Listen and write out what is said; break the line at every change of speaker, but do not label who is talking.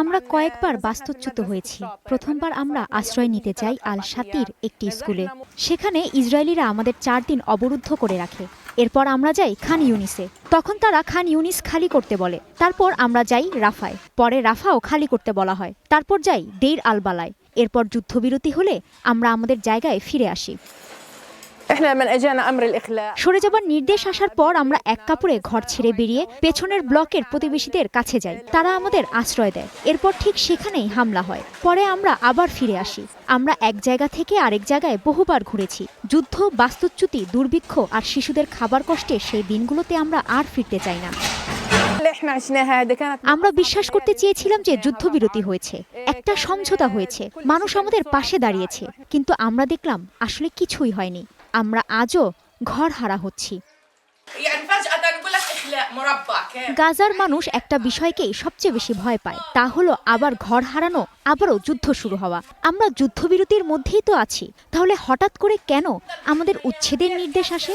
আমরা কয়েকবার বাস্তুচ্যুত হয়েছি। প্রথমবার আমরা আশ্রয় নিতে যাই আল শাতির একটি স্কুলে। সেখানে ইসরায়েলিরা আমাদের 4 দিন অবরুদ্ধ করে রাখে। এরপর আমরা যাই খান ইউনিসে। তখন তারা খান ইউনিস খালি করতে বলে। তারপর আমরা যাই রাফায়। পরে রাফাও খালি করতে বলা হয়। তারপর যাই দেইর আল বালায়। এরপর যুদ্ধবিরতি হলে আমরা আমাদের জায়গায় ফিরে আসি। সরে যাবার নির্দেশ আসার পর আমরা এক কাপড়ে ঘর ছেড়ে বেরিয়ে পেছনের ব্লকের প্রতিবেশীদের কাছে যাই। তারা আমাদের আশ্রয় দেয়। এরপর ঠিক সেখানেই হামলা হয়। পরে আমরা আবার ফিরে আসি। আমরা এক জায়গা থেকে আরেক জায়গায় বহুবার ঘুরেছি। যুদ্ধ, বাস্তুচ্যুতি, দুর্ভিক্ষ আর শিশুদের খাবার কষ্টে সেই দিনগুলোতে আমরা আর ফিরতে চাই না। আমরা বিশ্বাস করতে চেয়েছিলাম যে যুদ্ধবিরতি হয়েছে, একটা সমঝোতা হয়েছে, মানুষ আমাদের পাশে দাঁড়িয়েছে। কিন্তু আমরা দেখলাম আসলে কিছুই হয়নি। আমরা আজও ঘর হারা হচ্ছি। গাজার মানুষ একটা বিষয়কেই সবচেয়ে বেশি ভয় পায়, তা হলো আবার ঘর হারানো, আবারও যুদ্ধ শুরু হওয়া। আমরা যুদ্ধবিরতির মধ্যেই তো আছি, তাহলে হঠাৎ করে কেন আমাদের উচ্ছেদের নির্দেশ আসে?